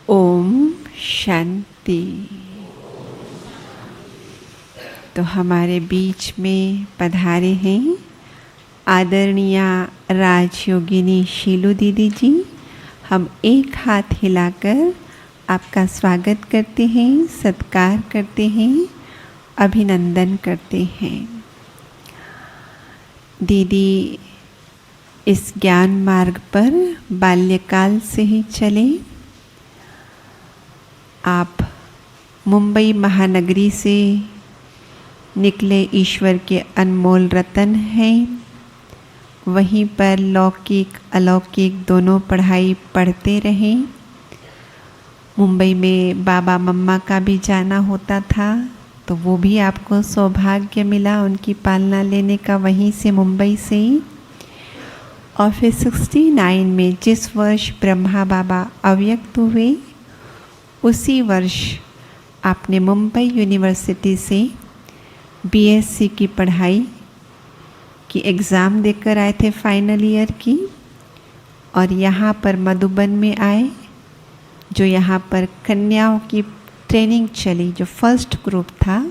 ओम शांति। तो हमारे बीच में पधारे हैं आदरणीय राजयोगिनी शीलू दीदी जी। हम एक हाथ हिलाकर आपका स्वागत करते हैं, सत्कार करते हैं, अभिनंदन करते हैं। दीदी इस ज्ञान मार्ग पर बाल्यकाल से ही चले। आप मुंबई महानगरी से निकले ईश्वर के अनमोल रतन हैं। वहीं पर लौकिक अलौकिक दोनों पढ़ाई पढ़ते रहे। मुंबई में बाबा मम्मा का भी जाना होता था, तो वो भी आपको सौभाग्य मिला उनकी पालना लेने का, वहीं से मुंबई से ही। और फिर 69 में जिस वर्ष ब्रह्मा बाबा अव्यक्त हुए, उसी वर्ष आपने मुंबई यूनिवर्सिटी से बीएससी की पढ़ाई की एग्ज़ाम देकर आए थे, फाइनल ईयर की। और यहाँ पर मधुबन में आए, जो यहाँ पर कन्याओं की ट्रेनिंग चली, जो फर्स्ट ग्रुप था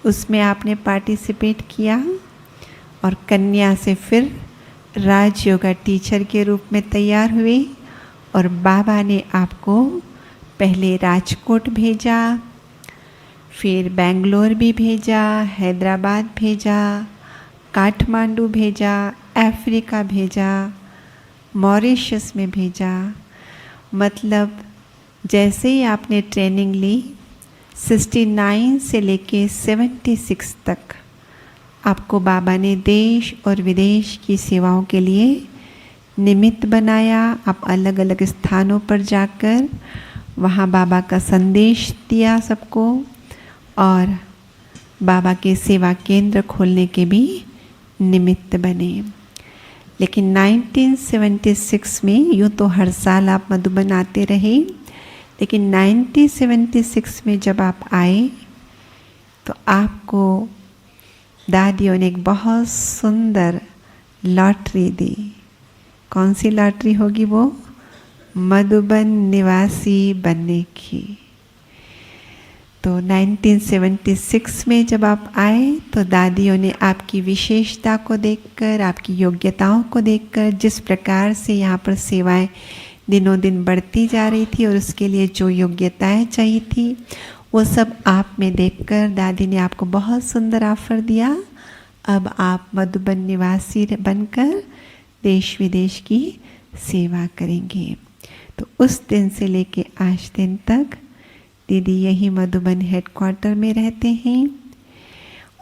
उसमें आपने पार्टिसिपेट किया। और कन्या से फिर राजयोगा टीचर के रूप में तैयार हुए। और बाबा ने आपको पहले राजकोट भेजा, फिर बेंगलोर भी भेजा, हैदराबाद भेजा, काठमांडू भेजा, अफ्रीका भेजा, मॉरिशस में भेजा। मतलब जैसे ही आपने ट्रेनिंग ली, 69 से लेके 76 तक आपको बाबा ने देश और विदेश की सेवाओं के लिए निमित्त बनाया। आप अलग अलग स्थानों पर जाकर वहाँ बाबा का संदेश दिया सबको, और बाबा के सेवा केंद्र खोलने के भी निमित्त बने। लेकिन 1976 में, यूँ तो हर साल आप मधुबन आते रहे, लेकिन 1976 में जब आप आए तो आपको दादियों ने एक बहुत सुंदर लॉटरी दी। कौन सी लॉटरी होगी वो? मधुबन निवासी बनने की। तो 1976 में जब आप आए तो दादियों ने आपकी विशेषता को देखकर, आपकी योग्यताओं को देखकर, जिस प्रकार से यहाँ पर सेवाएं दिनों दिन बढ़ती जा रही थी और उसके लिए जो योग्यताएं चाहिए थी, वो सब आप में देखकर दादी ने आपको बहुत सुंदर ऑफर दिया। अब आप मधुबन निवासी बनकर देश विदेश की सेवा करेंगे। तो उस दिन से लेके आज दिन तक दीदी यही मधुबन हेडक्वार्टर में रहते हैं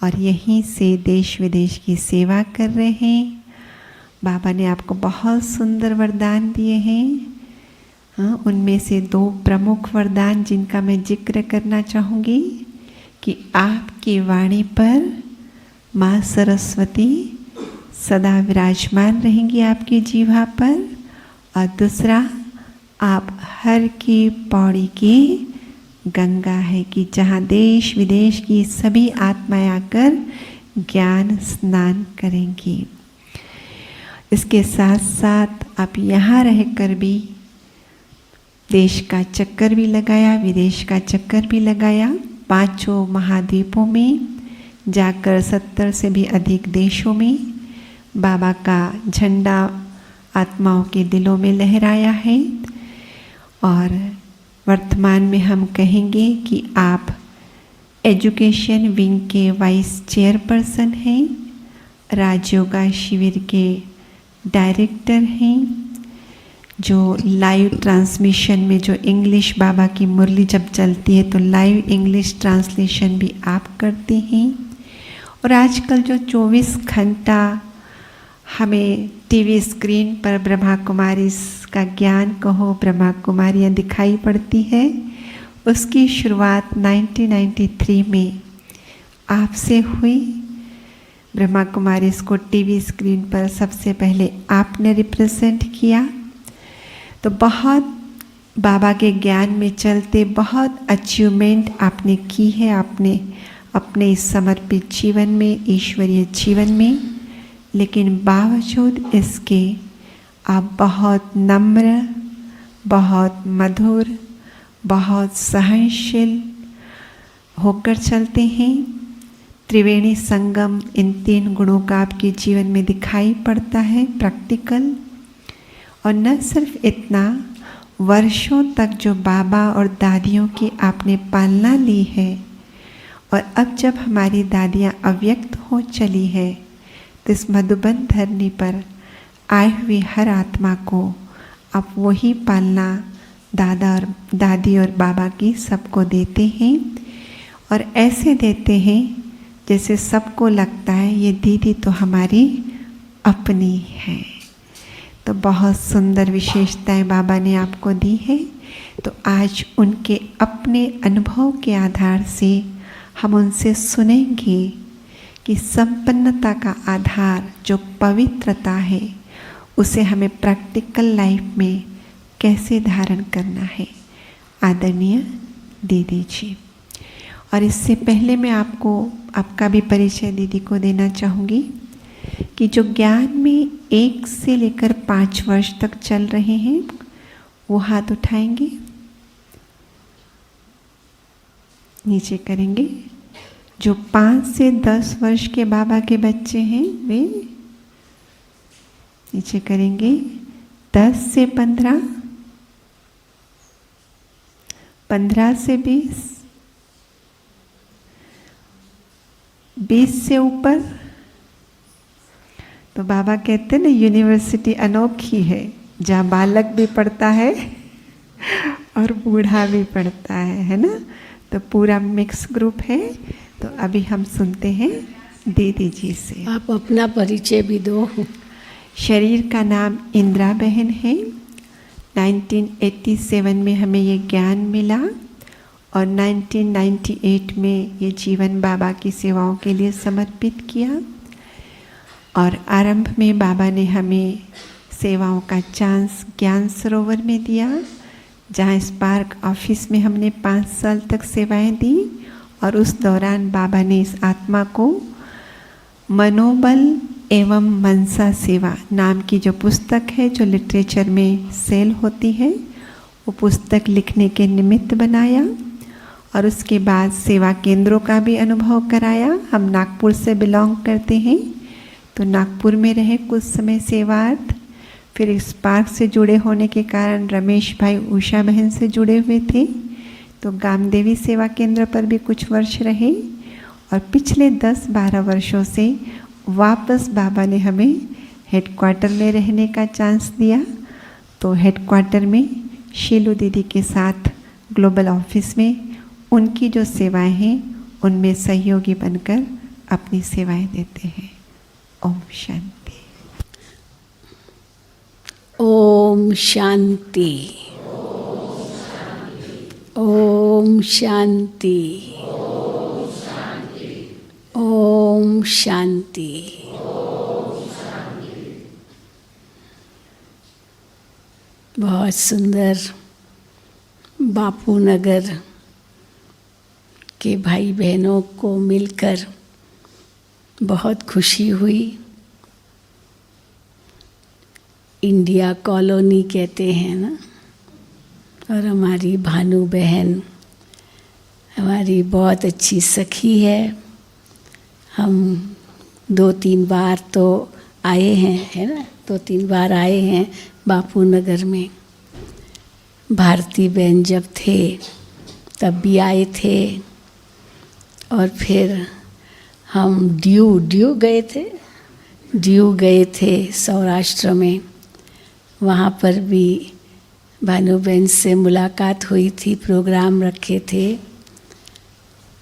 और यहीं से देश विदेश की सेवा कर रहे हैं। बाबा ने आपको बहुत सुंदर वरदान दिए हैं। हाँ, उनमें से 2 प्रमुख वरदान जिनका मैं जिक्र करना चाहूँगी कि आपकी वाणी पर माँ सरस्वती सदा विराजमान रहेंगी आपकी जीवा पर। और दूसरा, आप हर की पौड़ी की गंगा है कि जहाँ देश विदेश की सभी आत्माएं आकर ज्ञान स्नान करेंगी। इसके साथ साथ आप यहाँ रहकर भी देश का चक्कर भी लगाया, विदेश का चक्कर भी लगाया। 5 महाद्वीपों में जाकर 70 से भी अधिक देशों में बाबा का झंडा आत्माओं के दिलों में लहराया है। और वर्तमान में हम कहेंगे कि आप एजुकेशन विंग के वाइस चेयरपर्सन हैं, राजयोगा शिविर के डायरेक्टर हैं, जो लाइव ट्रांसमिशन में जो इंग्लिश बाबा की मुरली जब चलती है तो लाइव इंग्लिश ट्रांसलेशन भी आप करते हैं। और आजकल जो 24 घंटा हमें टीवी स्क्रीन पर ब्रह्मा कुमारी का ज्ञान कहो, ब्रह्मा कुमारियाँ दिखाई पड़ती है, उसकी शुरुआत 1993 में आपसे हुई। ब्रह्मा कुमारी को टीवी स्क्रीन पर सबसे पहले आपने रिप्रेजेंट किया। तो बहुत बाबा के ज्ञान में चलते बहुत अचीवमेंट आपने की है, आपने अपने इस समर्पित जीवन में, ईश्वरीय जीवन में। लेकिन बावजूद इसके आप बहुत नम्र, बहुत मधुर, बहुत सहनशील होकर चलते हैं। त्रिवेणी संगम इन 3 गुणों का आपके जीवन में दिखाई पड़ता है प्रैक्टिकल। और न सिर्फ इतना, वर्षों तक जो बाबा और दादियों की आपने पालना ली है, और अब जब हमारी दादियाँ अव्यक्त हो चली है, तो इस मधुबन धरनी पर आए हुए हर आत्मा को आप वही पालना दादा और दादी और बाबा की सबको देते हैं। और ऐसे देते हैं जैसे सबको लगता है ये दीदी तो हमारी अपनी है। तो बहुत सुंदर विशेषताएं बाबा ने आपको दी है। तो आज उनके अपने अनुभव के आधार से हम उनसे सुनेंगे कि संपन्नता का आधार जो पवित्रता है, उसे हमें प्रैक्टिकल लाइफ में कैसे धारण करना है। आदरणीय दीदी जी, और इससे पहले मैं आपको आपका भी परिचय दीदी को देना चाहूँगी कि जो ज्ञान में 1 से लेकर 5 वर्ष तक चल रहे हैं वो हाथ उठाएंगे, नीचे करेंगे। जो 5 से 10 वर्ष के बाबा के बच्चे हैं वे नीचे करेंगे। 10 से 15, 15 से 20, 20 से ऊपर। तो बाबा कहते हैं ना, यूनिवर्सिटी अनोखी है जहाँ बालक भी पढ़ता है और बूढ़ा भी पढ़ता है ना। तो पूरा मिक्स ग्रुप है। तो अभी हम सुनते हैं दीदी जी से। आप अपना परिचय भी दो। शरीर का नाम इंदिरा बहन है। 1987 में हमें ये ज्ञान मिला और 1998 में ये जीवन बाबा की सेवाओं के लिए समर्पित किया। और आरंभ में बाबा ने हमें सेवाओं का चांस ज्ञान सरोवर में दिया, जहाँ स्पार्क ऑफिस में हमने 5 साल तक सेवाएं दी। और उस दौरान बाबा ने इस आत्मा को मनोबल एवं मनसा सेवा नाम की जो पुस्तक है, जो लिटरेचर में सेल होती है, वो पुस्तक लिखने के निमित्त बनाया। और उसके बाद सेवा केंद्रों का भी अनुभव कराया। हम नागपुर से बिलोंग करते हैं, तो नागपुर में रहे कुछ समय सेवार्थ। फिर स्पार्क से जुड़े होने के कारण रमेश भाई उषा बहन से जुड़े हुए थे, तो गामदेवी सेवा केंद्र पर भी कुछ वर्ष रहे। और पिछले 10-12 वर्षों से वापस बाबा ने हमें हेडक्वार्टर में रहने का चांस दिया। तो हेडक्वार्टर में शीलू दीदी के साथ ग्लोबल ऑफिस में उनकी जो सेवाएं हैं उनमें सहयोगी बनकर अपनी सेवाएं देते हैं। ओम शांति। ओम शांति। ओम शांति। ओम शांति। बहुत सुंदर। बापू नगर के भाई बहनों को मिलकर बहुत खुशी हुई। इंडिया कॉलोनी कहते हैं ना। और हमारी भानु बहन हमारी बहुत अच्छी सखी है। हम 2-3 बार तो आए हैं, है ना, 2-3 बार आए हैं बापू नगर में। भारती बहन जब थे तब भी आए थे। और फिर हम ड्यू गए थे सौराष्ट्र में। वहाँ पर भी भानु बहन से मुलाकात हुई थी, प्रोग्राम रखे थे।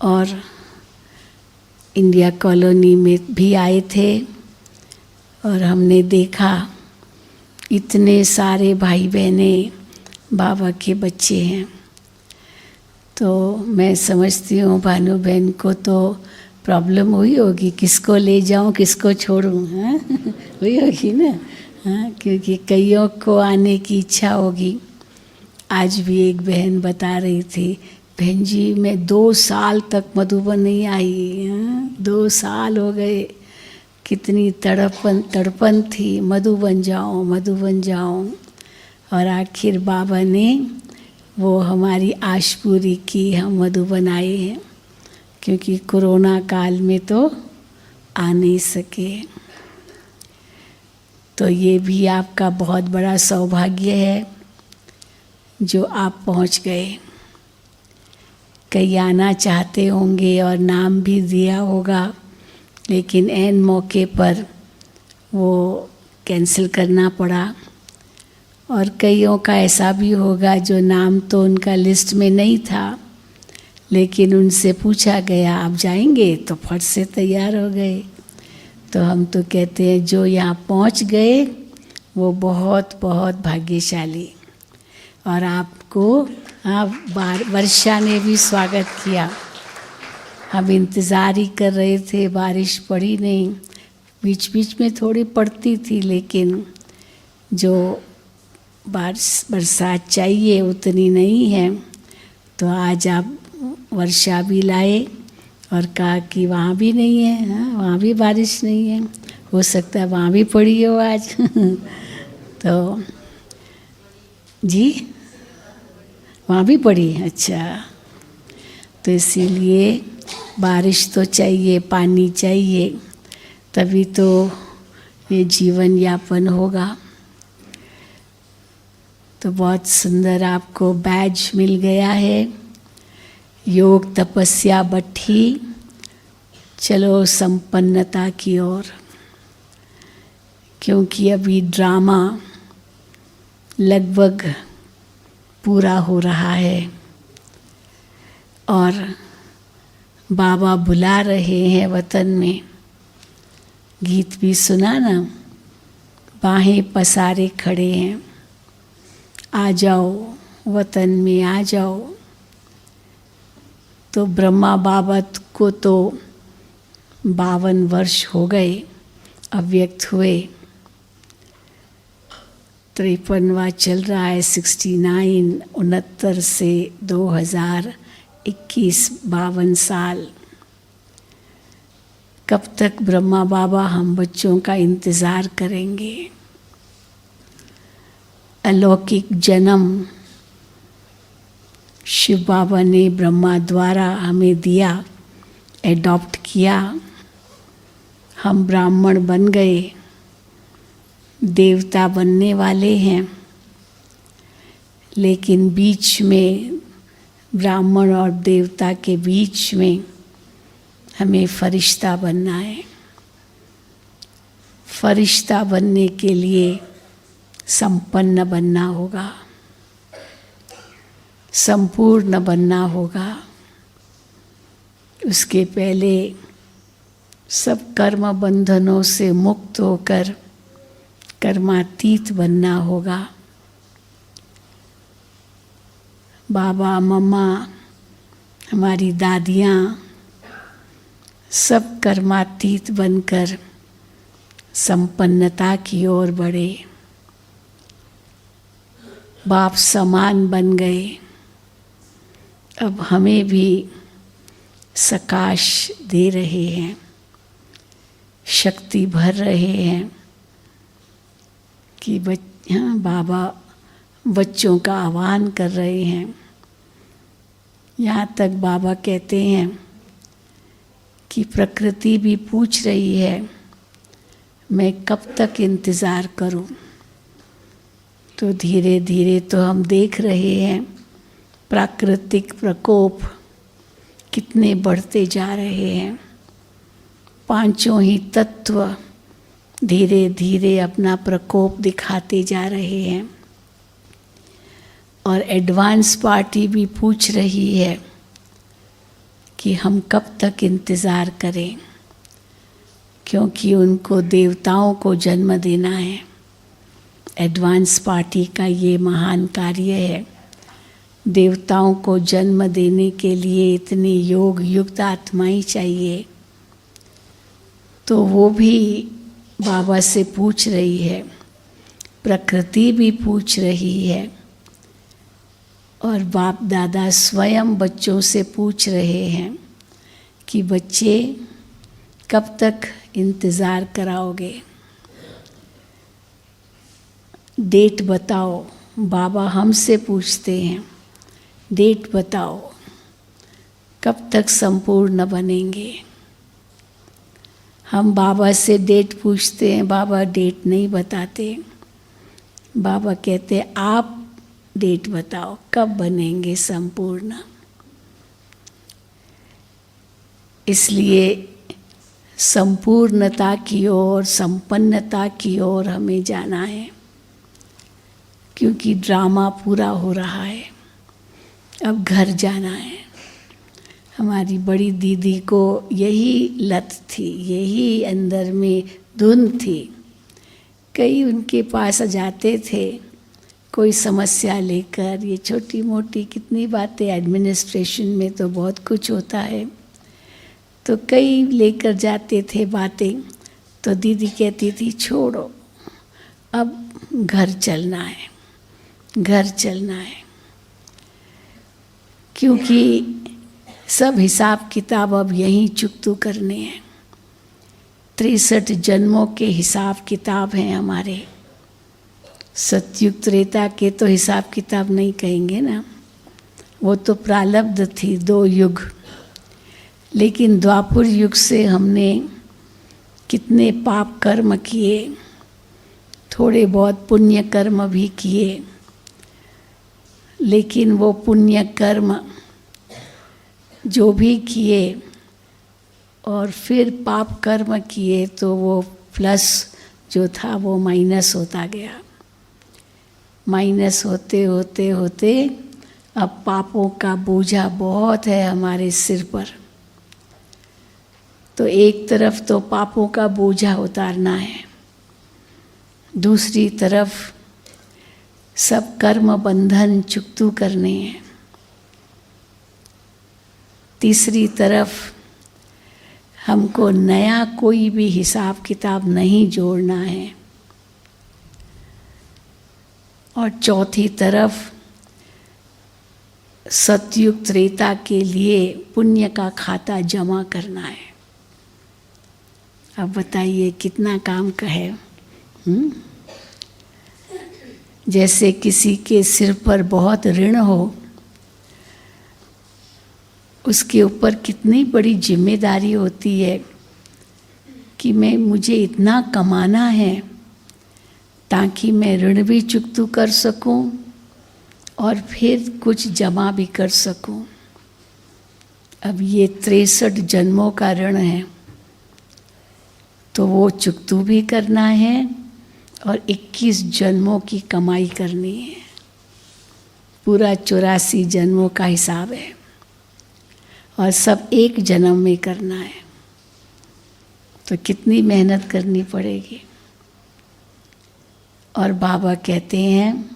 और इंडिया कॉलोनी में भी आए थे और हमने देखा इतने सारे भाई बहने बाबा के बच्चे हैं। तो मैं समझती हूँ भानु बहन को तो प्रॉब्लम हुई होगी, किसको ले जाऊँ किसको छोड़ूँ, हाँ हुई होगी ना। हाँ, क्योंकि कईयों को आने की इच्छा होगी। आज भी एक बहन बता रही थी, बहन जी मैं 2 साल तक मधुबन नहीं आई। हाँ, 2 साल हो गए। कितनी तड़पन थी, मधुबन जाऊँ। और आखिर बाबा ने वो हमारी आश पूरी की, हम मधुबन आए हैं, क्योंकि कोरोना काल में तो आ नहीं सके। तो ये भी आपका बहुत बड़ा सौभाग्य है जो आप पहुंच गए। कई आना चाहते होंगे और नाम भी दिया होगा, लेकिन ऐन मौके पर वो कैंसिल करना पड़ा। और कईयों का ऐसा भी होगा जो नाम तो उनका लिस्ट में नहीं था, लेकिन उनसे पूछा गया आप जाएंगे, तो फट से तैयार हो गए। तो हम तो कहते हैं जो यहाँ पहुँच गए वो बहुत बहुत भाग्यशाली। और आपको वर्षा ने भी स्वागत किया। हम इंतज़ार ही कर रहे थे, बारिश पड़ी नहीं, बीच बीच में थोड़ी पड़ती थी, लेकिन जो बरसात चाहिए उतनी नहीं है। तो आज आप वर्षा भी लाए और कहा कि वहाँ भी नहीं है, हाँ वहाँ भी बारिश नहीं है, हो सकता है वहाँ भी पड़ी हो आज। तो जी वहाँ भी पड़ी, अच्छा। तो इसीलिए बारिश तो चाहिए, पानी चाहिए, तभी तो ये जीवन यापन होगा। तो बहुत सुंदर आपको बैज मिल गया है, योग तपस्या बट्ठी, चलो संपन्नता की ओर। क्योंकि अभी ड्रामा लगभग पूरा हो रहा है और बाबा बुला रहे हैं वतन में। गीत भी सुना ना, बाहें पसारे खड़े हैं, आ जाओ वतन में आ जाओ। तो ब्रह्मा बाबा को तो 52 वर्ष हो गए अव्यक्त हुए, 53वां चल रहा है, 69, 69 से 2021, 52 साल। कब तक ब्रह्मा बाबा हम बच्चों का इंतज़ार करेंगे? अलौकिक जन्म शिव बाबा ने ब्रह्मा द्वारा हमें दिया, एडॉप्ट किया, हम ब्राह्मण बन गए, देवता बनने वाले हैं। लेकिन बीच में ब्राह्मण और देवता के बीच में हमें फरिश्ता बनना है। फरिश्ता बनने के लिए संपन्न बनना होगा, संपूर्ण बनना होगा। उसके पहले सब कर्म बंधनों से मुक्त होकर कर्मातीत बनना होगा। बाबा मम्मा, हमारी दादियाँ सब कर्मातीत बनकर संपन्नता की ओर बढ़े, बाप समान बन गए। अब हमें भी सकाश दे रहे हैं, शक्ति भर रहे हैं कि बाबा बच्चों का आह्वान कर रहे हैं। यहाँ तक बाबा कहते हैं कि प्रकृति भी पूछ रही है मैं कब तक इंतज़ार करूं। तो धीरे धीरे तो हम देख रहे हैं प्राकृतिक प्रकोप कितने बढ़ते जा रहे हैं। पांचों ही तत्व धीरे धीरे अपना प्रकोप दिखाते जा रहे हैं। और एडवांस पार्टी भी पूछ रही है कि हम कब तक इंतज़ार करें, क्योंकि उनको देवताओं को जन्म देना है। एडवांस पार्टी का ये महान कार्य है। देवताओं को जन्म देने के लिए इतनी योग युक्त आत्माएं चाहिए। तो वो भी बाबा से पूछ रही है, प्रकृति भी पूछ रही है, और बाप दादा स्वयं बच्चों से पूछ रहे हैं कि बच्चे कब तक इंतज़ार कराओगे, डेट बताओ। बाबा हमसे पूछते हैं डेट बताओ, कब तक संपूर्ण बनेंगे। हम बाबा से डेट पूछते हैं, बाबा डेट नहीं बताते। बाबा कहते हैं आप डेट बताओ, कब बनेंगे संपूर्ण। इसलिए संपूर्णता की ओर, संपन्नता की ओर हमें जाना है, क्योंकि ड्रामा पूरा हो रहा है। अब घर जाना है। हमारी बड़ी दीदी को यही लत थी, यही अंदर में धुन थी। कई उनके पास जाते थे कोई समस्या लेकर, ये छोटी मोटी कितनी बातें, एडमिनिस्ट्रेशन में तो बहुत कुछ होता है, तो कई लेकर जाते थे बातें। तो दीदी कहती थी छोड़ो, अब घर चलना है, घर चलना है। क्योंकि सब हिसाब किताब अब यहीं चुकतू करने हैं। 63 जन्मों के हिसाब किताब हैं हमारे। सतयुग त्रेता के तो हिसाब किताब नहीं कहेंगे ना, वो तो प्रारब्ध थी 2 युग। लेकिन द्वापर युग से हमने कितने पाप कर्म किए, थोड़े बहुत पुण्य कर्म भी किए। लेकिन वो पुण्य कर्म जो भी किए और फिर पाप कर्म किए, तो वो प्लस जो था वो माइनस होता गया। माइनस होते होते होते अब पापों का बोझा बहुत है हमारे सिर पर। तो एक तरफ तो पापों का बोझा उतारना है, दूसरी तरफ सब कर्म बंधन चुकतू करने हैं, तीसरी तरफ हमको नया कोई भी हिसाब किताब नहीं जोड़ना है, और चौथी तरफ सतयुग त्रेता के लिए पुण्य का खाता जमा करना है। अब बताइए कितना काम का है। जैसे किसी के सिर पर बहुत ऋण हो, उसके ऊपर कितनी बड़ी जिम्मेदारी होती है कि मुझे इतना कमाना है ताकि मैं ऋण भी चुकतू कर सकूं और फिर कुछ जमा भी कर सकूं। अब ये 63 जन्मों का ऋण है, तो वो चुकतू भी करना है और 21 जन्मों की कमाई करनी है। पूरा 84 जन्मों का हिसाब है और सब एक जन्म में करना है। तो कितनी मेहनत करनी पड़ेगी। और बाबा कहते हैं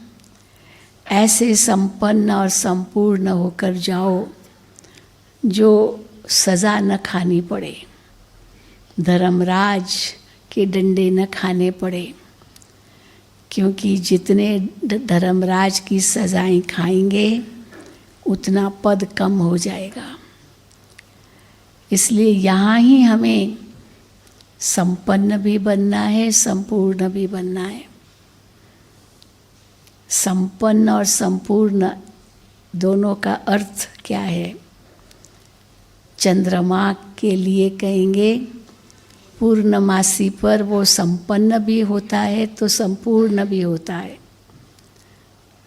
ऐसे संपन्न और संपूर्ण होकर जाओ जो सज़ा न खानी पड़े, धर्मराज के डंडे न खाने पड़े। क्योंकि जितने धर्मराज की सज़ाएं खाएंगे उतना पद कम हो जाएगा। इसलिए यहाँ ही हमें संपन्न भी बनना है, संपूर्ण भी बनना है। संपन्न और संपूर्ण दोनों का अर्थ क्या है? चंद्रमा के लिए कहेंगे पूर्णमासी पर वो संपन्न भी होता है तो संपूर्ण भी होता है।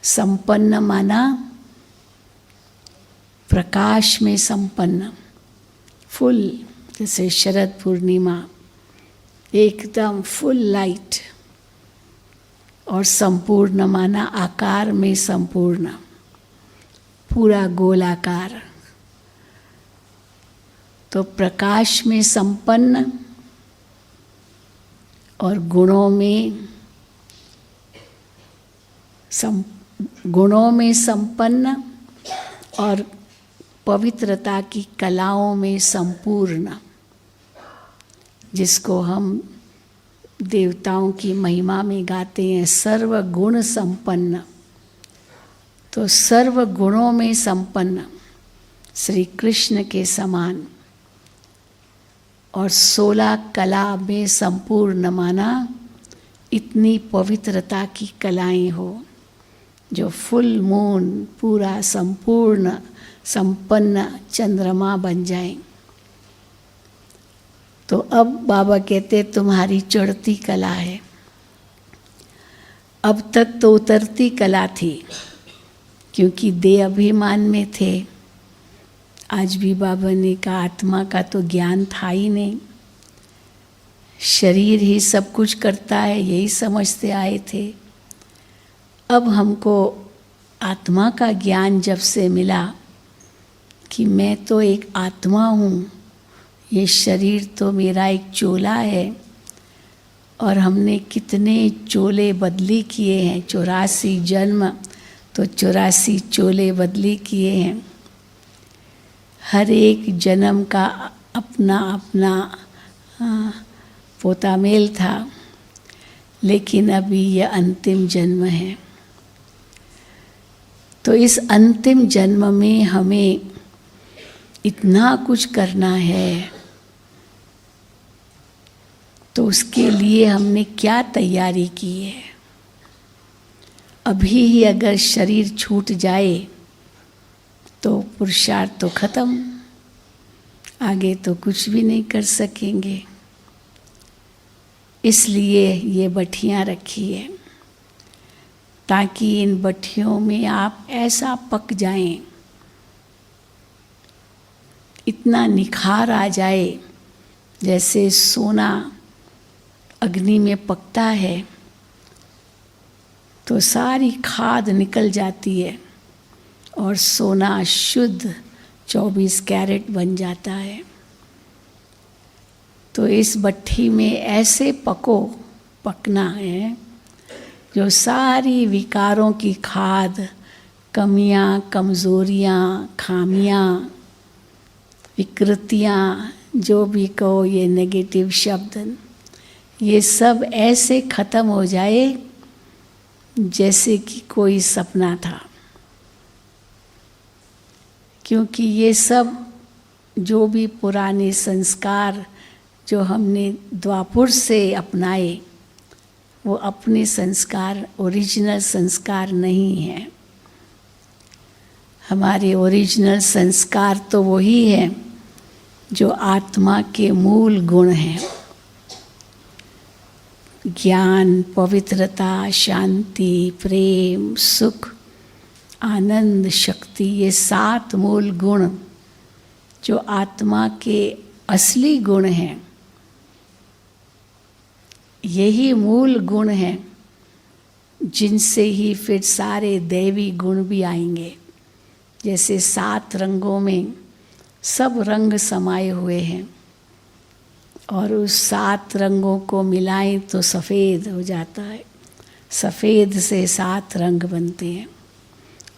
संपन्न माना प्रकाश में संपन्न, फुल, जैसे शरद पूर्णिमा एकदम फुल लाइट। और संपूर्ण माना आकार में संपूर्ण, पूरा गोलाकार। तो प्रकाश में संपन्न और गुणों में संपन्न और पवित्रता की कलाओं में संपूर्ण, जिसको हम देवताओं की महिमा में गाते हैं सर्व गुण संपन्न। तो सर्व गुणों में संपन्न श्री कृष्ण के समान, और 16 कला में संपूर्ण माना इतनी पवित्रता की कलाएं हो जो फुल मून, पूरा संपूर्ण संपन्न चंद्रमा बन जाएं। तो अब बाबा कहते तुम्हारी चढ़ती कला है। अब तक तो उतरती कला थी, क्योंकि देह अभिमान में थे। आज भी बाबा ने कहा आत्मा का तो ज्ञान था ही नहीं, शरीर ही सब कुछ करता है, यही समझते आए थे। अब हमको आत्मा का ज्ञान जब से मिला कि मैं तो एक आत्मा हूँ, ये शरीर तो मेरा एक चोला है, और हमने कितने चोले बदली किए हैं। 84 जन्म तो 84 चोले बदली किए हैं। हर एक जन्म का अपना अपना पोता मेल था, लेकिन अभी यह अंतिम जन्म है। तो इस अंतिम जन्म में हमें इतना कुछ करना है, तो उसके लिए हमने क्या तैयारी की है। अभी ही अगर शरीर छूट जाए तो पुरुषार्थ तो खत्म, आगे तो कुछ भी नहीं कर सकेंगे। इसलिए ये बठियाँ रखी है, ताकि इन बठियों में आप ऐसा पक जाएं, इतना निखार आ जाए, जैसे सोना अग्नि में पकता है तो सारी खाद निकल जाती है और सोना शुद्ध 24 कैरेट बन जाता है। तो इस भट्ठी में ऐसे पकना है जो सारी विकारों की खाद, कमियां, कमज़ोरियां, खामियां, विकृतियां, जो भी कहो ये नेगेटिव शब्द, ये सब ऐसे ख़त्म हो जाए जैसे कि कोई सपना था। क्योंकि ये सब जो भी पुराने संस्कार जो हमने द्वापुर से अपनाए, वो अपने संस्कार, ओरिजिनल संस्कार नहीं हैं। हमारे ओरिजिनल संस्कार तो वही है जो आत्मा के मूल गुण हैं। ज्ञान, पवित्रता, शांति, प्रेम, सुख, आनंद, शक्ति, ये 7 मूल गुण जो आत्मा के असली गुण हैं, यही मूल गुण हैं जिनसे ही फिर सारे दैवी गुण भी आएंगे। जैसे 7 रंगों में सब रंग समाये हुए हैं, और उस 7 रंगों को मिलाएं तो सफ़ेद हो जाता है। सफ़ेद से 7 रंग बनते हैं,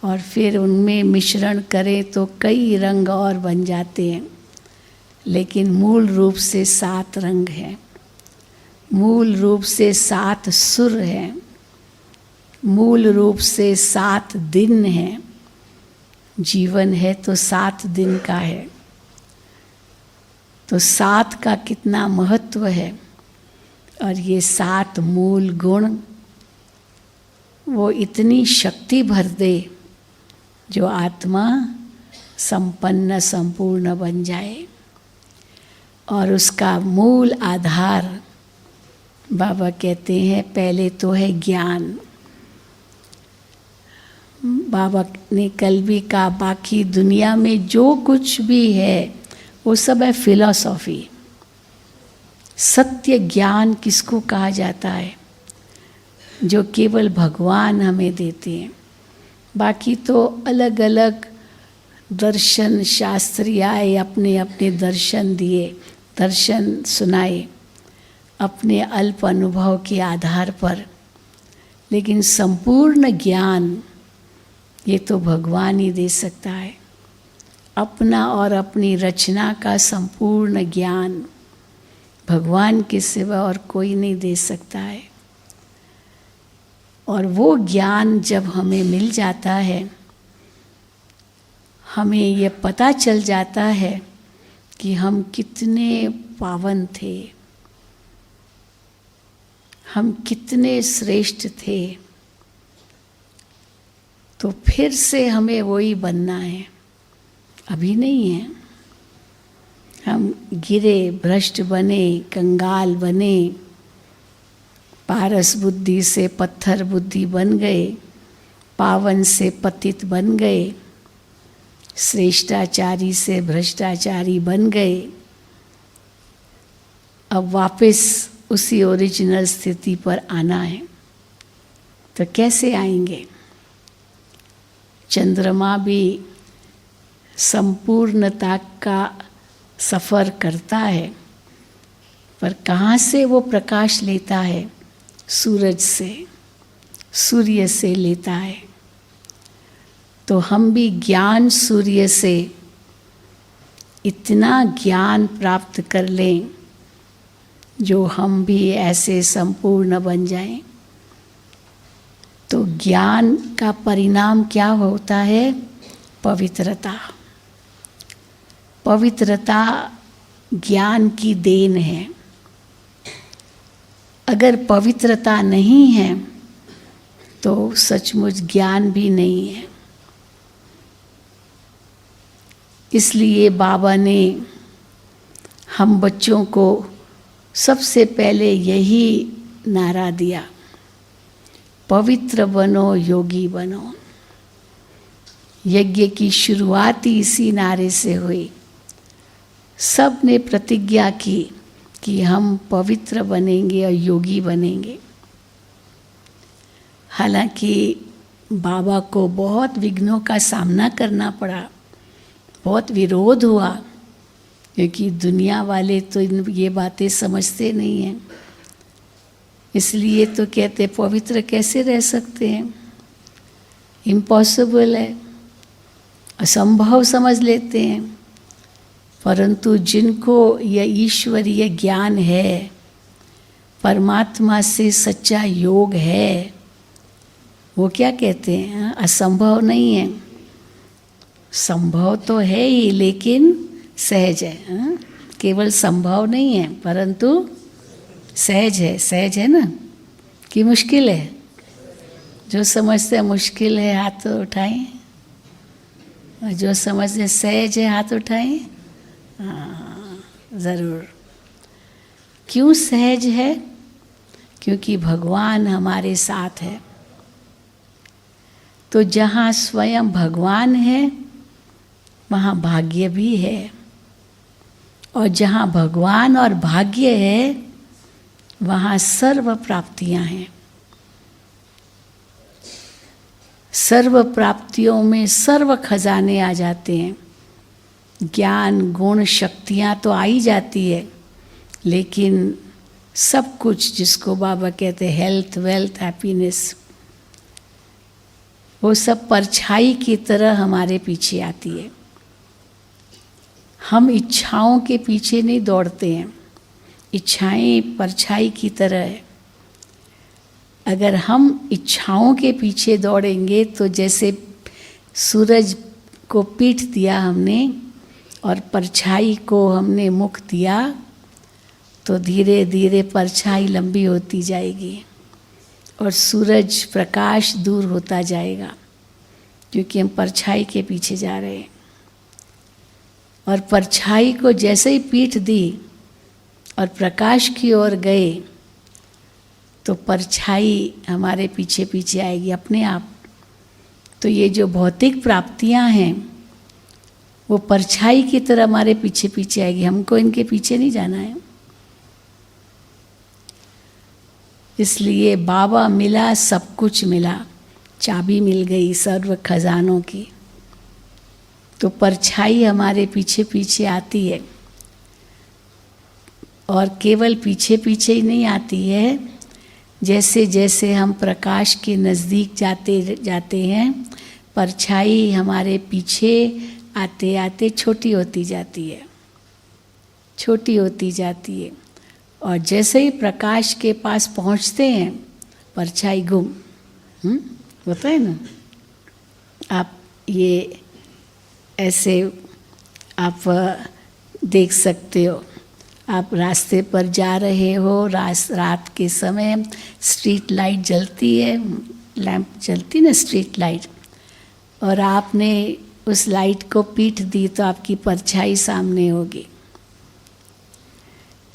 और फिर उनमें मिश्रण करें तो कई रंग और बन जाते हैं, लेकिन मूल रूप से 7 रंग हैं। मूल रूप से 7 सुर हैं। मूल रूप से 7 दिन हैं। जीवन है तो 7 दिन का है। तो 7 का कितना महत्व है। और ये 7 मूल गुण वो इतनी शक्ति भर दे जो आत्मा संपन्न संपूर्ण बन जाए। और उसका मूल आधार बाबा कहते हैं पहले तो है ज्ञान। बाबा ने कल भी कहा बाकी दुनिया में जो कुछ भी है वो सब है फिलॉसफी। सत्य ज्ञान किसको कहा जाता है? जो केवल भगवान हमें देते हैं। बाकी तो अलग अलग दर्शन शास्त्री आए, अपने अपने दर्शन दिए, दर्शन सुनाए अपने अल्प अनुभव के आधार पर, लेकिन संपूर्ण ज्ञान ये तो भगवान ही दे सकता है। अपना और अपनी रचना का संपूर्ण ज्ञान भगवान के सिवा और कोई नहीं दे सकता है। और वो ज्ञान जब हमें मिल जाता है, हमें ये पता चल जाता है कि हम कितने पावन थे, हम कितने श्रेष्ठ थे। तो फिर से हमें वही बनना है, अभी नहीं है। हम गिरे, भ्रष्ट बने, कंगाल बने, पारस बुद्धि से पत्थर बुद्धि बन गए, पावन से पतित बन गए, श्रेष्ठाचारी से भ्रष्टाचारी बन गए। अब वापस उसी ओरिजिनल स्थिति पर आना है। तो कैसे आएंगे? चंद्रमा भी संपूर्णता का सफ़र करता है, पर कहाँ से वो प्रकाश लेता है? सूरज से, सूर्य से लेता है। तो हम भी ज्ञान सूर्य से इतना ज्ञान प्राप्त कर लें जो हम भी ऐसे संपूर्ण बन जाएं। तो ज्ञान का परिणाम क्या होता है? पवित्रता। पवित्रता ज्ञान की देन है। अगर पवित्रता नहीं है तो सचमुच ज्ञान भी नहीं है। इसलिए बाबा ने हम बच्चों को सबसे पहले यही नारा दिया, पवित्र बनो, योगी बनो। यज्ञ की शुरुआत ही इसी नारे से हुई। सब ने प्रतिज्ञा की कि हम पवित्र बनेंगे और योगी बनेंगे। हालांकि बाबा को बहुत विघ्नों का सामना करना पड़ा, बहुत विरोध हुआ, क्योंकि दुनिया वाले तो ये बातें समझते नहीं हैं। इसलिए तो कहते पवित्र कैसे रह सकते हैं, इम्पॉसिबल है, असंभव समझ लेते हैं। परंतु जिनको यह ईश्वरीय ज्ञान है, परमात्मा से सच्चा योग है, वो क्या कहते हैं? असंभव नहीं है। संभव तो है ही, लेकिन सहज है। केवल संभव नहीं है, परंतु सहज है। सहज है ना कि मुश्किल है? जो समझते मुश्किल है हाथ उठाएं, और जो समझते सहज है हाथ उठाएं। हाँ, ज़रूर। क्यों सहज है? क्योंकि भगवान हमारे साथ है। तो जहाँ स्वयं भगवान है वहाँ भाग्य भी है, और जहाँ भगवान और भाग्य है वहाँ सर्व प्राप्तियाँ हैं। सर्व प्राप्तियों में सर्व खजाने आ जाते हैं। ज्ञान, गुण, शक्तियाँ तो आ ही जाती है, लेकिन सब कुछ जिसको बाबा कहते हैं हेल्थ, वेल्थ, हैप्पीनेस, वो सब परछाई की तरह हमारे पीछे आती है। हम इच्छाओं के पीछे नहीं दौड़ते हैं। इच्छाएं परछाई की तरह है। अगर हम इच्छाओं के पीछे दौड़ेंगे तो जैसे सूरज को पीठ दिया हमने और परछाई को हमने मुख दिया, तो धीरे धीरे परछाई लंबी होती जाएगी और सूरज प्रकाश दूर होता जाएगा, क्योंकि हम परछाई के पीछे जा रहे हैं। और परछाई को जैसे ही पीठ दी और प्रकाश की ओर गए, तो परछाई हमारे पीछे पीछे आएगी अपने आप। तो ये जो भौतिक प्राप्तियां हैं वो परछाई की तरह हमारे पीछे पीछे आएगी, हमको इनके पीछे नहीं जाना है। इसलिए बाबा मिला, सब कुछ मिला, चाबी मिल गई सर्व खजानों की। तो परछाई हमारे पीछे पीछे आती है, और केवल पीछे पीछे ही नहीं आती है, जैसे जैसे हम प्रकाश के नज़दीक जाते जाते हैं, परछाई हमारे पीछे आते आते छोटी होती जाती है, छोटी होती जाती है। और जैसे ही प्रकाश के पास पहुंचते हैं, परछाई गुम होता है ना। आप ये ऐसे आप देख सकते हो, आप रास्ते पर जा रहे हो, रात के समय स्ट्रीट लाइट जलती है, लैंप जलती ना स्ट्रीट लाइट, और आपने उस लाइट को पीठ दी तो आपकी परछाई सामने होगी।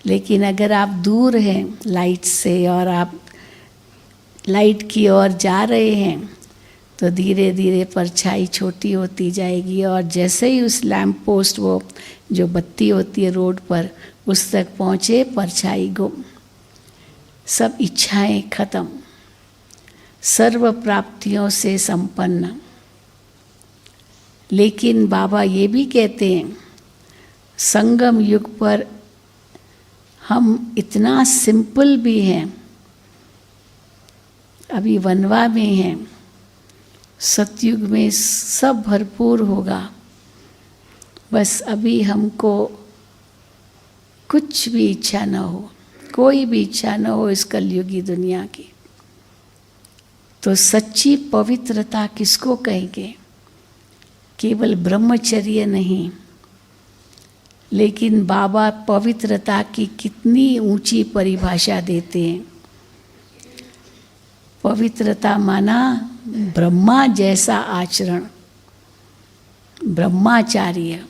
लेकिन अगर आप दूर हैं लाइट से और आप लाइट की ओर जा रहे हैं तो धीरे धीरे परछाई छोटी होती जाएगी, और जैसे ही उस लैंप पोस्ट, वो जो बत्ती होती है रोड पर, उस तक पहुँचे, परछाई गुम, सब इच्छाएं खत्म, सर्व प्राप्तियों से संपन्न। लेकिन बाबा ये भी कहते हैं संगम युग पर हम इतना सिंपल भी हैं, अभी वनवा में हैं, सतयुग में सब भरपूर होगा, बस अभी हमको कुछ भी इच्छा न हो, कोई भी इच्छा न हो इस कलयुगी दुनिया की। तो सच्ची पवित्रता किसको कहेंगे? केवल ब्रह्मचर्य नहीं, लेकिन बाबा पवित्रता की कितनी ऊंची परिभाषा देते हैं। पवित्रता माना ब्रह्मा जैसा आचरण, ब्रह्माचार्य,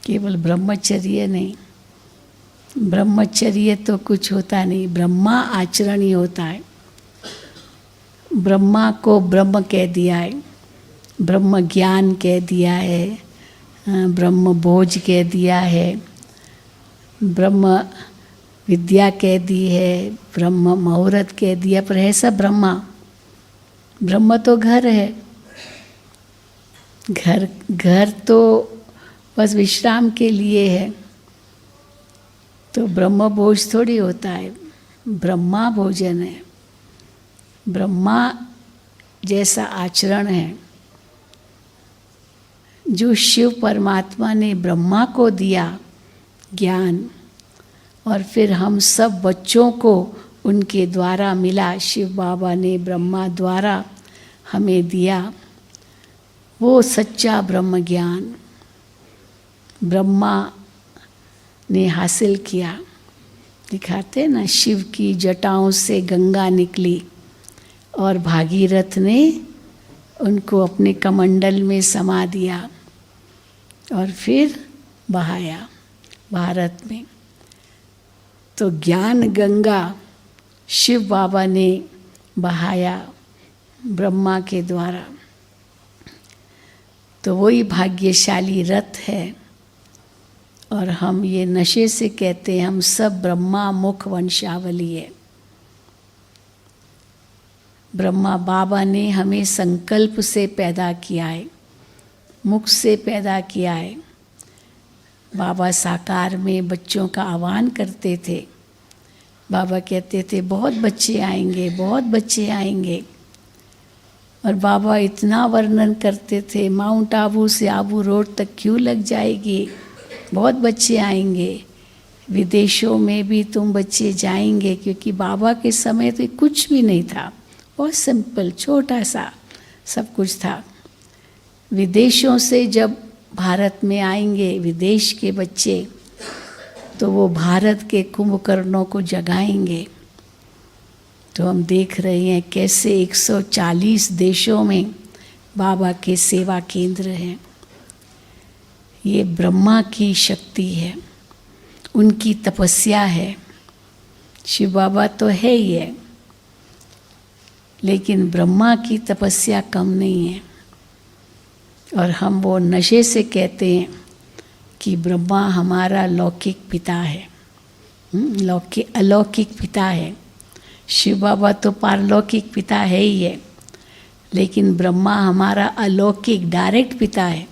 केवल ब्रह्मचर्य नहीं। ब्रह्मचर्य तो कुछ होता नहीं, ब्रह्मा आचरण ही होता है। ब्रह्मा को ब्रह्म कह दिया है, ब्रह्म ज्ञान कह दिया है, ब्रह्म भोज कह दिया है, ब्रह्म विद्या कह दी है, ब्रह्म मुहूर्त कह दिया, पर है सब ब्रह्मा। ब्रह्म तो घर है, घर तो बस विश्राम के लिए है, तो ब्रह्म भोज थोड़ी होता है, ब्रह्मा भोजन है, ब्रह्मा जैसा आचरण है। जो शिव परमात्मा ने ब्रह्मा को दिया ज्ञान, और फिर हम सब बच्चों को उनके द्वारा मिला, शिव बाबा ने ब्रह्मा द्वारा हमें दिया, वो सच्चा ब्रह्म ज्ञान ब्रह्मा ने हासिल किया। दिखाते ना, शिव की जटाओं से गंगा निकली और भागीरथ ने उनको अपने कमंडल में समा दिया और फिर बहाया भारत में। तो ज्ञान गंगा शिव बाबा ने बहाया ब्रह्मा के द्वारा। तो वही भाग्यशाली रथ है। और हम ये नशे से कहते हैं हम सब ब्रह्मा मुख वंशावली है। ब्रह्मा बाबा ने हमें संकल्प से पैदा किया है, मुख से पैदा किया है। बाबा साकार में बच्चों का आह्वान करते थे। बाबा कहते थे बहुत बच्चे आएंगे, बहुत बच्चे आएंगे। और बाबा इतना वर्णन करते थे, माउंट आबू से आबू रोड तक क्यों लग जाएगी, बहुत बच्चे आएंगे, विदेशों में भी तुम बच्चे जाएंगे। क्योंकि बाबा के समय तो कुछ भी नहीं था, बहुत सिंपल छोटा सा सब कुछ था। विदेशों से जब भारत में आएंगे विदेश के बच्चे, तो वो भारत के कुंभकर्णों को जगाएंगे। तो हम देख रहे हैं कैसे 140 देशों में बाबा के सेवा केंद्र हैं। ये ब्रह्मा की शक्ति है, उनकी तपस्या है। शिव बाबा तो है ही है, लेकिन ब्रह्मा की तपस्या कम नहीं है। और हम वो नशे से कहते हैं कि ब्रह्मा हमारा लौकिक पिता है, अलौकिक पिता है। शिव बाबा तो पारलौकिक पिता है ही है, लेकिन ब्रह्मा हमारा अलौकिक डायरेक्ट पिता है।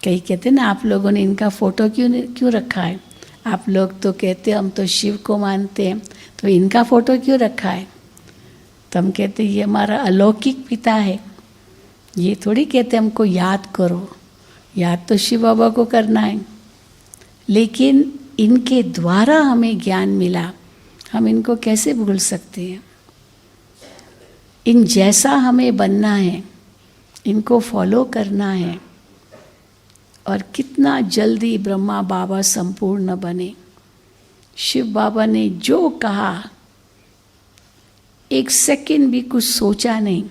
कई कहते हैं ना, आप लोगों ने इनका फोटो क्यों रखा है? आप लोग तो कहते हम तो शिव को मानते हैं, तो इनका फोटो क्यों रखा है? तो हम कहते ये हमारा अलौकिक पिता है। ये थोड़ी कहते हमको याद करो, याद तो शिव बाबा को करना है, लेकिन इनके द्वारा हमें ज्ञान मिला, हम इनको कैसे भूल सकते हैं? इन जैसा हमें बनना है, इनको फॉलो करना है। और कितना जल्दी ब्रह्मा बाबा संपूर्ण बने। शिव बाबा ने जो कहा, एक सेकंड भी कुछ सोचा नहीं,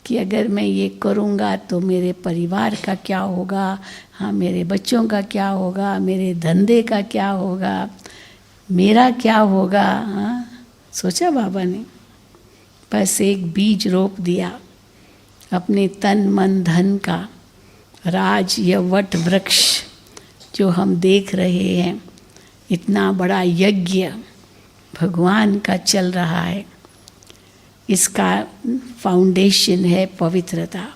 कि अगर मैं ये करूँगा तो मेरे परिवार का क्या होगा, हाँ मेरे बच्चों का क्या होगा, मेरे धंधे का क्या होगा, मेरा क्या होगा। हाँ सोचा बाबा ने, बस एक बीज रोप दिया अपने तन मन धन का। राज या वट वृक्ष जो हम देख रहे हैं, इतना बड़ा यज्ञ भगवान का चल रहा है, इसका फाउंडेशन है पवित्रता।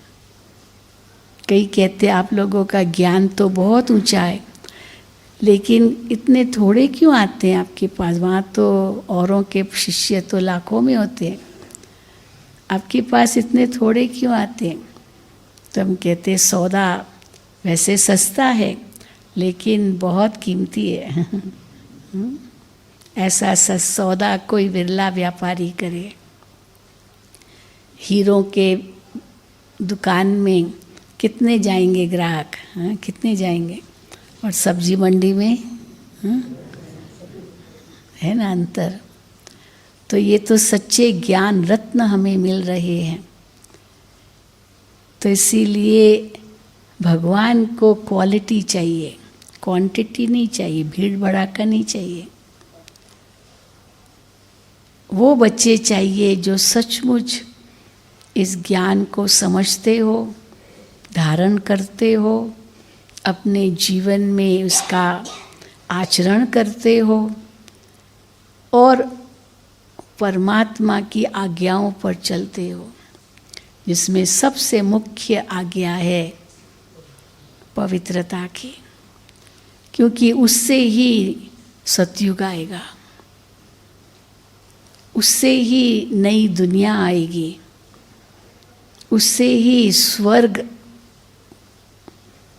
कई कहते हैं आप लोगों का ज्ञान तो बहुत ऊंचा है, लेकिन इतने थोड़े क्यों आते हैं आपके पास? वहाँ तो औरों के शिष्य तो लाखों में होते हैं, आपके पास इतने थोड़े क्यों आते हैं? तो हम कहते हैं सौदा वैसे सस्ता है लेकिन बहुत कीमती है। ऐसा सौदा कोई विरला व्यापारी करे। हीरों के दुकान में कितने जाएंगे ग्राहक? हाँ कितने जाएंगे? और सब्जी मंडी में है ना अंतर। तो ये तो सच्चे ज्ञान रत्न हमें मिल रहे हैं। तो इसीलिए भगवान को क्वालिटी चाहिए, क्वांटिटी नहीं चाहिए, भीड़ भड़ाका नहीं चाहिए। वो बच्चे चाहिए जो सचमुच इस ज्ञान को समझते हो, धारण करते हो, अपने जीवन में उसका आचरण करते हो और परमात्मा की आज्ञाओं पर चलते हो, जिसमें सबसे मुख्य आज्ञा है पवित्रता की, क्योंकि उससे ही सतयुग आएगा, उससे ही नई दुनिया आएगी, उससे ही स्वर्ग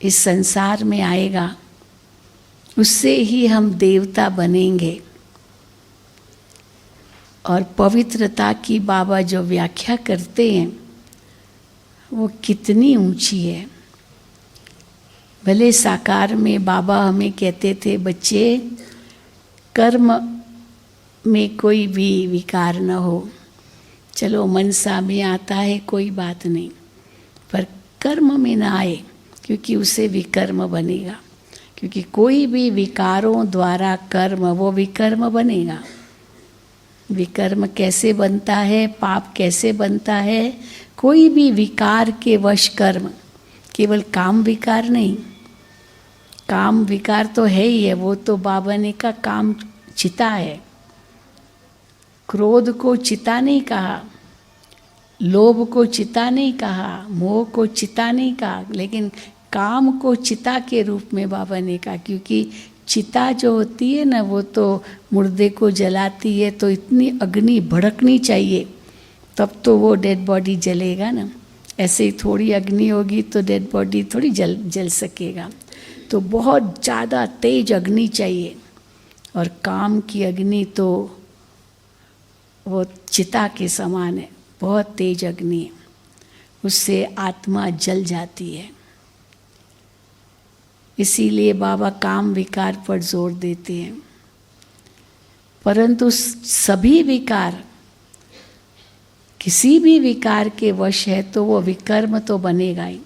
इस संसार में आएगा, उससे ही हम देवता बनेंगे। और पवित्रता की बाबा जो व्याख्या करते हैं वो कितनी ऊंची है। भले साकार में बाबा हमें कहते थे बच्चे कर्म में कोई भी विकार न हो, चलो मनसा में आता है कोई बात नहीं, पर कर्म में ना आए, क्योंकि उसे विकर्म बनेगा। क्योंकि कोई भी विकारों द्वारा कर्म, वो विकर्म बनेगा। विकर्म कैसे बनता है, पाप कैसे बनता है? कोई भी विकार के वश कर्म, केवल काम विकार नहीं, काम विकार तो है ही है, वो तो बाबा ने का काम चिता है। क्रोध को चिता नहीं कहा, लोभ को चिता नहीं कहा, मोह को चिता नहीं कहा, लेकिन काम को चिता के रूप में बाबा ने कहा। क्योंकि चिता जो होती है ना, वो तो मुर्दे को जलाती है, तो इतनी अग्नि भड़कनी चाहिए तब तो वो डेड बॉडी जलेगा ना। ऐसे ही थोड़ी अग्नि होगी तो डेड बॉडी थोड़ी जल सकेगा। तो बहुत ज़्यादा तेज अग्नि चाहिए, और काम की अग्नि तो वो चिता के समान है, बहुत तेज अग्नि है, उससे आत्मा जल जाती है। इसीलिए बाबा काम विकार पर जोर देते हैं। परंतु सभी विकार, किसी भी विकार के वश है तो वो विकर्म तो बनेगा ही।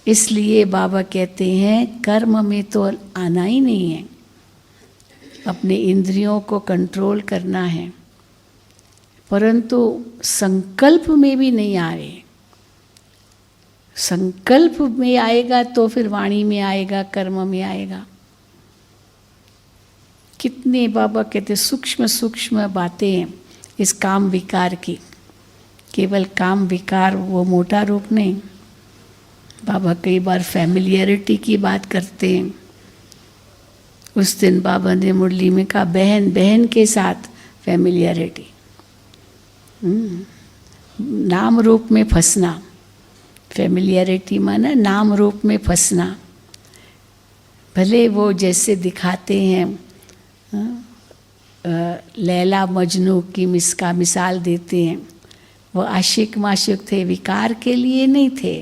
इसलिए बाबा कहते हैं कर्म में तो आना ही नहीं है, अपने इंद्रियों को कंट्रोल करना है, परंतु संकल्प में भी नहीं आ रहे। संकल्प में आएगा तो फिर वाणी में आएगा, कर्म में आएगा। कितने बाबा कहते सूक्ष्म सूक्ष्म बातें हैं इस काम विकार की। केवल काम विकार वो मोटा रूप नहीं। बाबा कई बार फैमिलियरिटी की बात करते हैं। उस दिन बाबा ने मुरली में कहा बहन बहन के साथ फैमिलियरिटी, नाम रूप में फंसना। फैमिलियरिटी माना नाम रूप में फंसना। भले वो जैसे दिखाते हैं, लैला मजनू की मिसाल देते हैं, वो आशिक माशिक थे, विकार के लिए नहीं थे,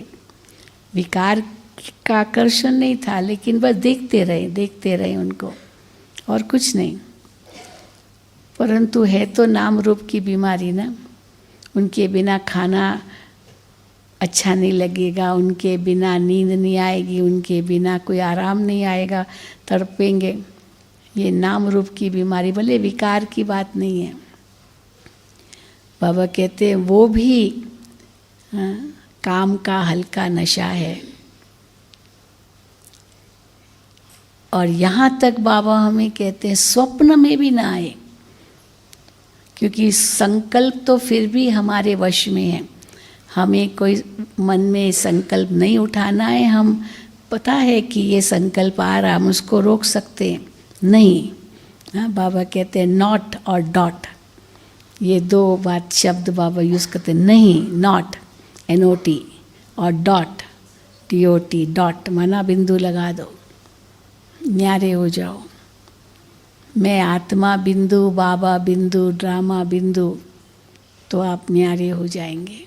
विकार का आकर्षण नहीं था, लेकिन बस देखते रहे उनको, और कुछ नहीं। परंतु है तो नाम रूप की बीमारी ना, उनके बिना खाना अच्छा नहीं लगेगा, उनके बिना नींद नहीं आएगी, उनके बिना कोई आराम नहीं आएगा, तड़पेंगे। ये नाम रूप की बीमारी, भले विकार की बात नहीं है। बाबा कहते हैं वो भी काम का हल्का नशा है। और यहाँ तक बाबा हमें कहते हैं स्वप्न में भी ना आए, क्योंकि संकल्प तो फिर भी हमारे वश में है। हमें कोई मन में संकल्प नहीं उठाना है। हम पता है कि ये संकल्प आ रहा, हम उसको रोक सकते हैं नहीं। हाँ, बाबा कहते हैं नॉट और डॉट, ये दो बात शब्द बाबा यूज़ करते हैं। नहीं, नॉट NOT और डॉट DOT, डॉट माना बिंदु लगा दो, न्यारे हो जाओ। मैं आत्मा बिंदु, बाबा बिंदु, ड्रामा बिंदु, तो आप न्यारे हो जाएंगे।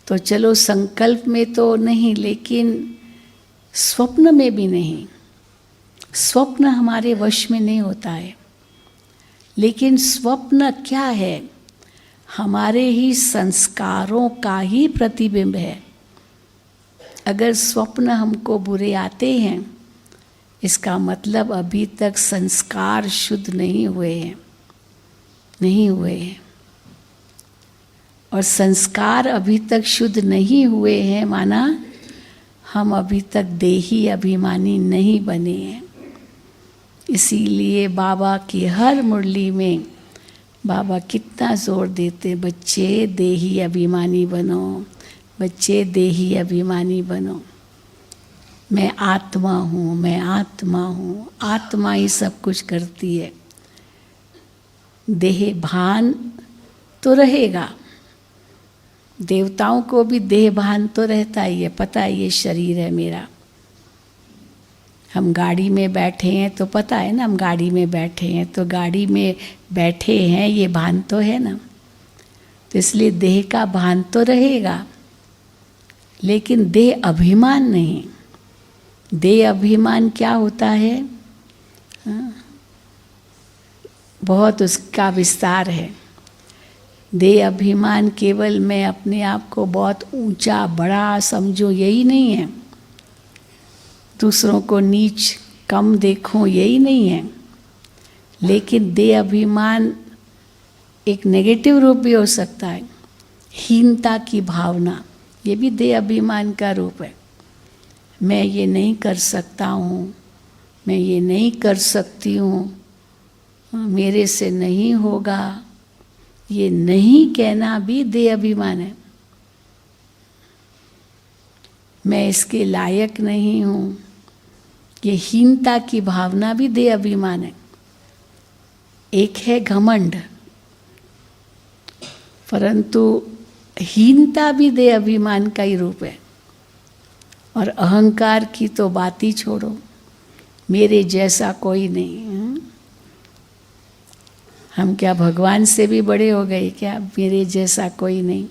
तो चलो संकल्प में तो नहीं, लेकिन स्वप्न में भी नहीं। स्वप्न हमारे वश में नहीं होता है, लेकिन स्वप्न क्या है? हमारे ही संस्कारों का ही प्रतिबिंब है। अगर स्वप्न हमको बुरे आते हैं, इसका मतलब अभी तक संस्कार शुद्ध नहीं हुए हैं, नहीं हुए हैं। और संस्कार अभी तक शुद्ध नहीं हुए हैं, माना हम अभी तक देही अभिमानी नहीं बने हैं। इसीलिए बाबा की हर मुरली में बाबा कितना जोर देते, बच्चे देही अभिमानी बनो, बच्चे देही अभिमानी बनो। मैं आत्मा हूँ, मैं आत्मा हूँ। आत्मा ही सब कुछ करती है। देह भान तो रहेगा, देवताओं को भी देह भान तो रहता ही है, पता है ये शरीर है मेरा। हम गाड़ी में बैठे हैं तो पता है ना, हम गाड़ी में बैठे हैं तो गाड़ी में बैठे हैं, ये भान तो है ना। तो इसलिए देह का भान तो रहेगा, लेकिन देह अभिमान नहीं। देह अभिमान क्या होता है? हाँ, बहुत उसका विस्तार है। देह अभिमान केवल मैं अपने आप को बहुत ऊंचा बड़ा समझूं, यही नहीं है। दूसरों को नीच कम देखूं, यही नहीं है। लेकिन देह अभिमान एक नेगेटिव रूप भी हो सकता है। हीनता की भावना, ये भी देह अभिमान का रूप है। मैं ये नहीं कर सकता हूँ, मैं ये नहीं कर सकती हूँ, मेरे से नहीं होगा, ये नहीं कहना भी देह अभिमान है। मैं इसके लायक नहीं हूँ, ये हीनता की भावना भी देह अभिमान है। एक है घमंड, परंतु हीनता भी देह अभिमान का ही रूप है। और अहंकार की तो बात ही छोड़ो, मेरे जैसा कोई नहीं। हम क्या भगवान से भी बड़े हो गए क्या? मेरे जैसा कोई नहीं।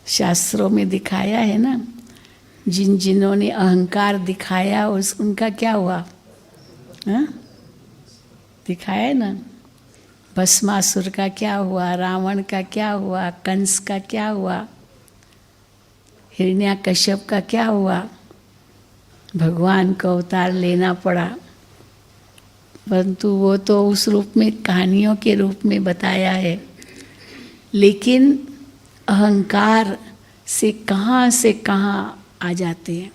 शास्त्रों में दिखाया है ना, जिन्होंने अहंकार दिखाया उनका क्या हुआ? हाँ? दिखाया है ना। भस्मासुर का क्या हुआ, रावण का क्या हुआ, कंस का क्या हुआ, हिरण्याकश्यप का क्या हुआ। भगवान को अवतार लेना पड़ा, परंतु वो तो उस रूप में कहानियों के रूप में बताया है। लेकिन अहंकार से कहाँ आ जाते हैं।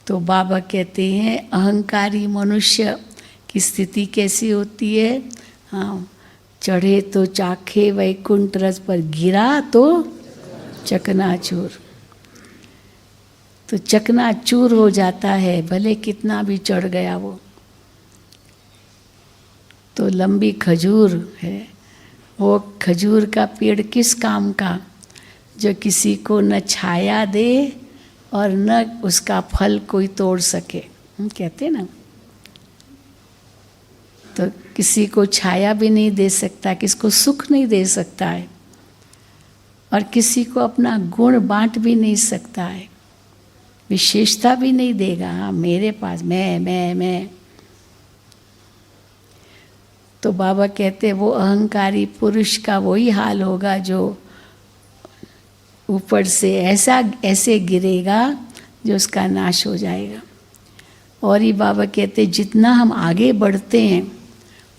तो बाबा कहते हैं अहंकारी मनुष्य की स्थिति कैसी होती है? हाँ, चढ़े तो चाखे वैकुंठ रस, पर गिरा तो चकनाचूर। तो चकनाचूर हो जाता है, भले कितना भी चढ़ गया वो। तो लंबी खजूर है, वो खजूर का पेड़ किस काम का? जो किसी को न छाया दे और न उसका फल कोई तोड़ सके। हम कहते हैं ना, तो किसी को छाया भी नहीं दे सकता, किसको सुख नहीं दे सकता है, और किसी को अपना गुण बांट भी नहीं सकता है, विशेषता भी नहीं देगा। हाँ, मेरे पास मैं। तो बाबा कहते वो अहंकारी पुरुष का वही हाल होगा जो ऊपर से ऐसे गिरेगा जो उसका नाश हो जाएगा। और ये बाबा कहते जितना हम आगे बढ़ते हैं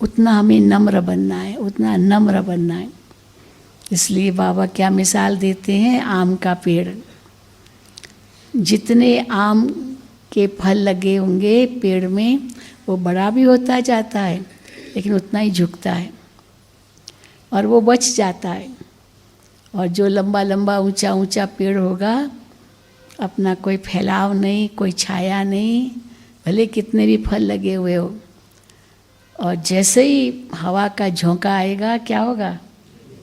उतना हमें नम्र बनना है, उतना नम्र बनना है। इसलिए बाबा क्या मिसाल देते हैं, आम का पेड़। जितने आम के फल लगे होंगे पेड़ में वो बड़ा भी होता जाता है, लेकिन उतना ही झुकता है और वो बच जाता है। और जो लंबा लंबा ऊंचा ऊंचा पेड़ होगा, अपना कोई फैलाव नहीं, कोई छाया नहीं, भले कितने भी फल लगे हुए हो, और जैसे ही हवा का झोंका आएगा क्या होगा,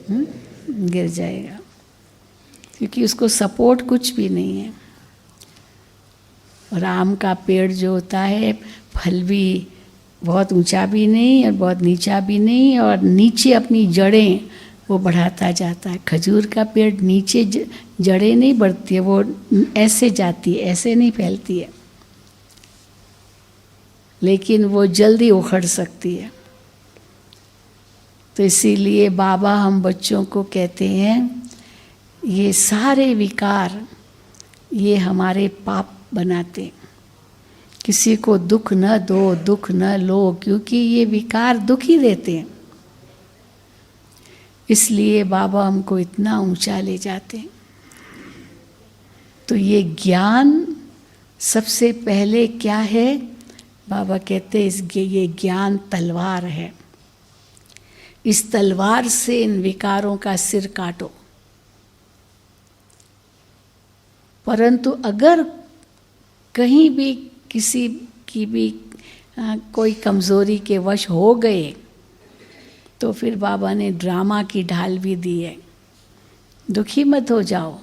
गिर जाएगा, क्योंकि उसको सपोर्ट कुछ भी नहीं है। और आम का पेड़ जो होता है, फल भी बहुत ऊंचा भी नहीं और बहुत नीचा भी नहीं, और नीचे अपनी जड़ें वो बढ़ाता जाता है। खजूर का पेड़ नीचे जड़ें नहीं बढ़ती है, वो ऐसे जाती है, ऐसे नहीं फैलती है, लेकिन वो जल्दी उखड़ सकती है। तो इसीलिए बाबा हम बच्चों को कहते हैं ये सारे विकार ये हमारे पाप बनाते। किसी को दुख न दो, दुख न लो, क्योंकि ये विकार दुख ही देते हैं। इसलिए बाबा हमको इतना ऊंचा ले जाते हैं। तो ये ज्ञान सबसे पहले क्या है, बाबा कहते हैं ये ज्ञान तलवार है। इस तलवार से इन विकारों का सिर काटो। परंतु अगर कहीं भी किसी की भी कोई कमज़ोरी के वश हो गए, तो फिर बाबा ने ड्रामा की ढाल भी दी है। दुखी मत हो जाओ,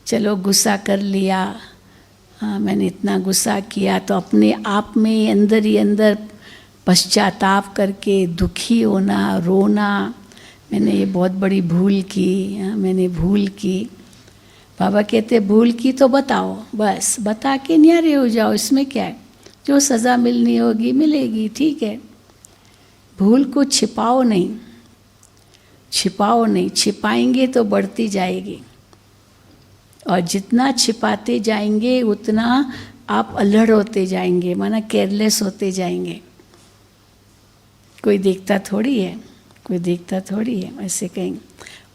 चलो गुस्सा कर लिया, मैंने इतना गुस्सा किया, तो अपने आप में अंदर ही अंदर पश्चाताप करके दुखी होना, रोना, मैंने ये बहुत बड़ी भूल की, मैंने भूल की। बाबा कहते भूल की तो बताओ, बस बता के न्यारे हो जाओ, इसमें क्या है, जो सज़ा मिलनी होगी मिलेगी, ठीक है। भूल को छिपाओ नहीं, छिपाओ नहीं, छिपाएंगे तो बढ़ती जाएगी, और जितना छिपाते जाएंगे उतना आप अल्हड़ होते जाएंगे, माना केयरलेस होते जाएंगे। कोई देखता थोड़ी है, कोई देखता थोड़ी है, ऐसे कहेंगे।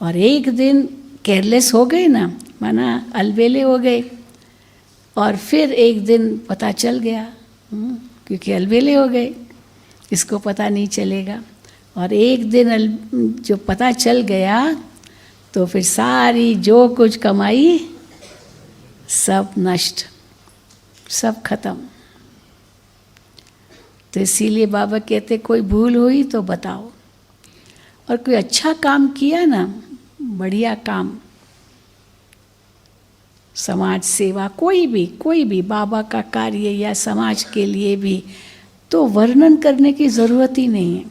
और एक दिन केयरलेस हो गए ना, माना अलबेले हो गए, और फिर एक दिन पता चल गया, क्योंकि अलबेले हो गए, इसको पता नहीं चलेगा। और एक दिन जो पता चल गया तो फिर सारी जो कुछ कमाई सब नष्ट, सब खत्म। तो इसीलिए बाबा कहते कोई भूल हुई तो बताओ, और कोई अच्छा काम किया ना, बढ़िया काम, समाज सेवा, कोई भी बाबा का कार्य या समाज के लिए भी, तो वर्णन करने की ज़रूरत ही नहीं है।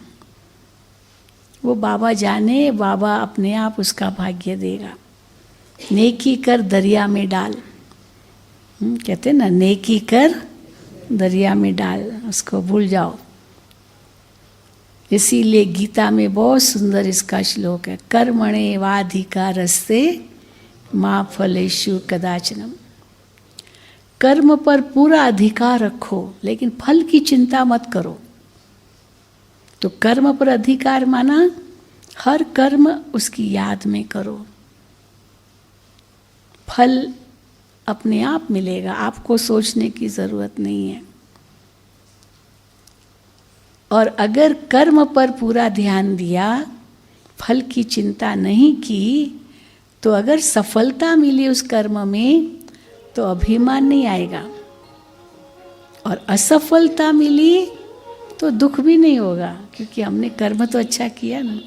वो बाबा जाने, बाबा अपने आप उसका भाग्य देगा। नेकी कर दरिया में डाल, कहते ना, नेकी कर दरिया में डाल, उसको भूल जाओ। इसीलिए गीता में बहुत सुंदर इसका श्लोक है, कर्मणे वाधिकारस्ते मां फलेषु कदाचनम। कर्म पर पूरा अधिकार रखो, लेकिन फल की चिंता मत करो। तो कर्म पर अधिकार माना हर कर्म उसकी याद में करो, फल अपने आप मिलेगा, आपको सोचने की ज़रूरत नहीं है। और अगर कर्म पर पूरा ध्यान दिया, फल की चिंता नहीं की, तो अगर सफलता मिली उस कर्म में तो अभिमान नहीं आएगा, और असफलता मिली तो दुख भी नहीं होगा, क्योंकि हमने कर्म तो अच्छा किया ना।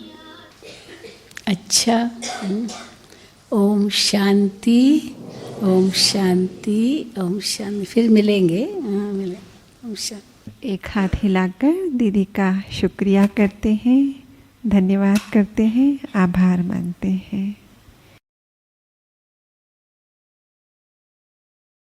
अच्छा, ओम शांति, ओम शांति, ओम शांति। फिर मिलेंगे, ओम शांति। एक हाथ हिलाकर दीदी का शुक्रिया करते हैं, धन्यवाद करते हैं, आभार मानते हैं।